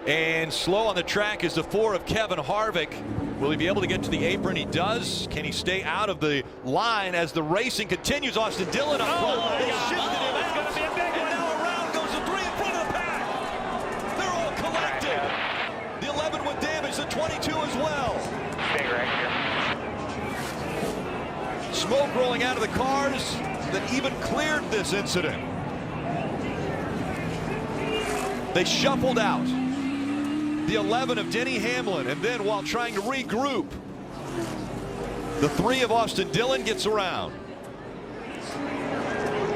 And slow on the track is the 4 of Kevin Harvick. Will he be able to get to the apron? He does. Can he stay out of the line as the racing continues? Austin Dillon up front. They shifted him. It's going to be a big one. And now around goes the 3 in front of the pack. They're all collected. The 11 with damage, the 22 as well. Big wreck here. Smoke rolling out of the cars that even cleared this incident. They shuffled out. The 11 of Denny Hamlin, and then while trying to regroup, the 3 of Austin Dillon gets around.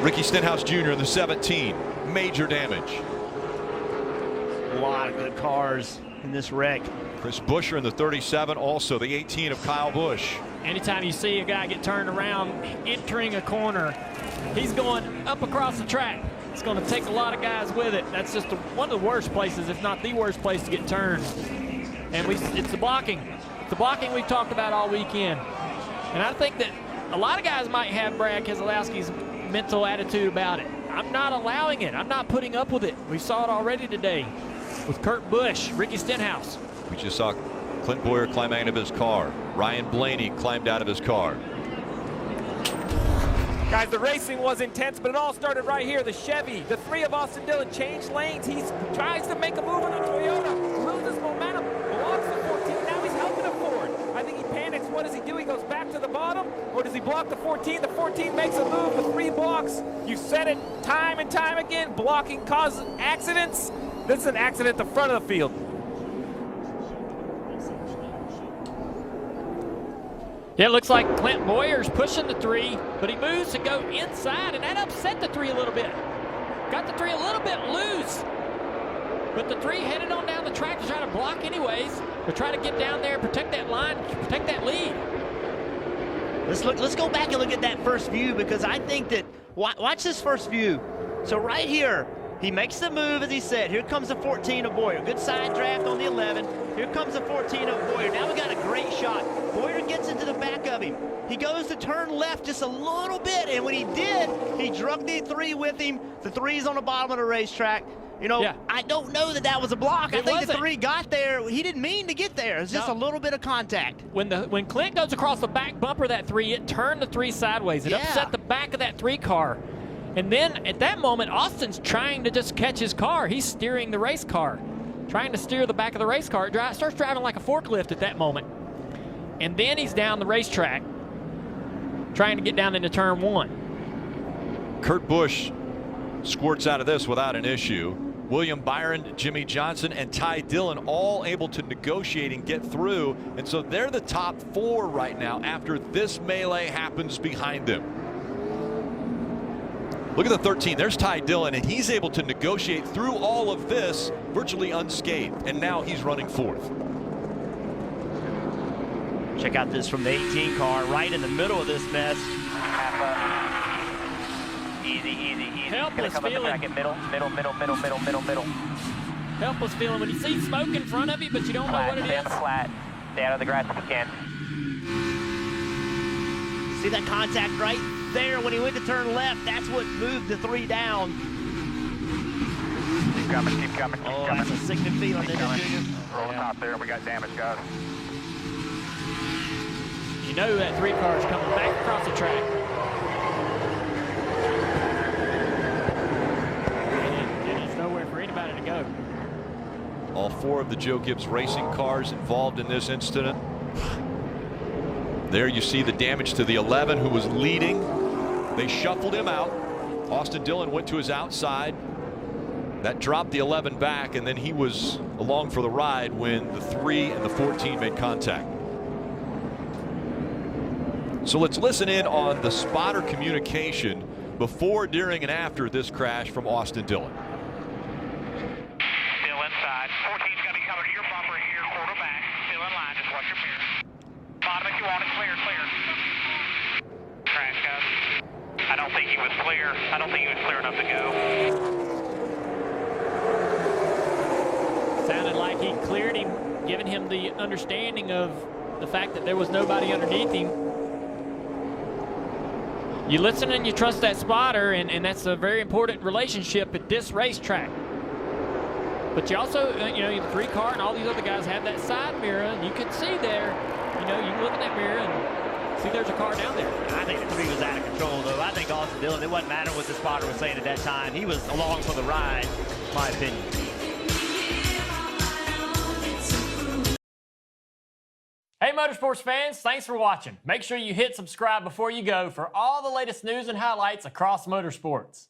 Ricky Stenhouse Jr. in the 17, major damage. A lot of good cars in this wreck. Chris Buescher in the 37, also the 18 of Kyle Busch. Anytime you see a guy get turned around entering a corner, he's going up across the track. It's going to take a lot of guys with it. That's just one of the worst places, if not the worst place to get turned. And it's the blocking. It's the blocking we've talked about all weekend. And I think that a lot of guys might have Brad Keselowski's mental attitude about it. I'm not allowing it. I'm not putting up with it. We saw it already today with Kurt Busch, Ricky Stenhouse. We just saw Clint Bowyer climb out of his car. Ryan Blaney climbed out of his car. Guys, the racing was intense, but it all started right here. The Chevy, the 3 of Austin Dillon changed lanes. He tries to make a move on a Toyota, loses momentum, blocks the 14. Now he's helping him forward. I think he panics. What does he do? He goes back to the bottom, or does he block the 14? The 14 makes a move. The 3 blocks. You said it time and time again. Blocking causes accidents. This is an accident at the front of the field. Yeah, it looks like Clint Bowyer's pushing the 3, but he moves to go inside, and that upset the 3 a little bit. Got the 3 a little bit loose, but the 3 headed on down the track to try to block anyways, but try to get down there and protect that line, protect that lead. Let's go back and look at that first view, because I think that, watch this first view. So right here, he makes the move, as he said. Here comes the 14 of Bowyer. Good side draft on the 11. Here comes the 14 of Bowyer. Now we got a great shot. Bowyer gets into the back of him. He goes to turn left just a little bit, and when he did, he drug the 3 with him. The 3's on the bottom of the racetrack. You know, yeah. I don't know that that was a block. I think the 3 got there. He didn't mean to get there. It's just a little bit of contact. When Clint goes across the back bumper of that 3, it turned the 3 sideways. It upset the back of that 3 car. And then at that moment, Austin's trying to just catch his car. He's steering the race car, trying to steer the back of the race car. It starts driving like a forklift at that moment. And then he's down the racetrack, trying to get down into turn 1. Kurt Busch squirts out of this without an issue. William Byron, Jimmy Johnson, and Ty Dillon all able to negotiate and get through. And so they're the top 4 right now after this melee happens behind them. Look at the 13. There's Ty Dillon, and he's able to negotiate through all of this virtually unscathed. And now he's running 4th. Check out this from the 18 car, right in the middle of this mess. Easy, easy, easy. Helpless feeling. Middle. Helpless feeling when you see smoke in front of you, but you don't know what it is. Stay on the flat. Stay out of the grass if you can. See that contact right there when he went to turn left? That's what moved the 3 down. Keep coming, keep coming, keep coming. That's a sickening feeling. Roll the top there. We got damage, guys. You know that 3 car is coming back across the track. And there's nowhere for anybody to go. All 4 of the Joe Gibbs Racing cars involved in this incident. There you see the damage to the 11 who was leading. They shuffled him out. Austin Dillon went to his outside. That dropped the 11 back, and then he was along for the ride when the 3 and the 14 made contact. So let's listen in on the spotter communication before, during, and after this crash from Austin Dillon. Still inside. 14's got to be coming to your bumper here, quarter back. Still in line. Just watch your mirror. Bottom if you want it. Clear, clear. Crash, guys. I don't think he was clear. I don't think he was clear enough to go. Sounded like he cleared him, giving him the understanding of the fact that there was nobody underneath him. You listen and you trust that spotter, and that's a very important relationship at this racetrack. But you also, you know, the 3-car and all these other guys have that side mirror, and you can see there, you know, you can look in that mirror and see there's a car down there. I think the 3 was out of control, though. I think Austin Dillon, it wasn't matter what the spotter was saying at that time. He was along for the ride, in my opinion. Hey Motorsports fans, thanks for watching. Make sure you hit subscribe before you go for all the latest news and highlights across motorsports.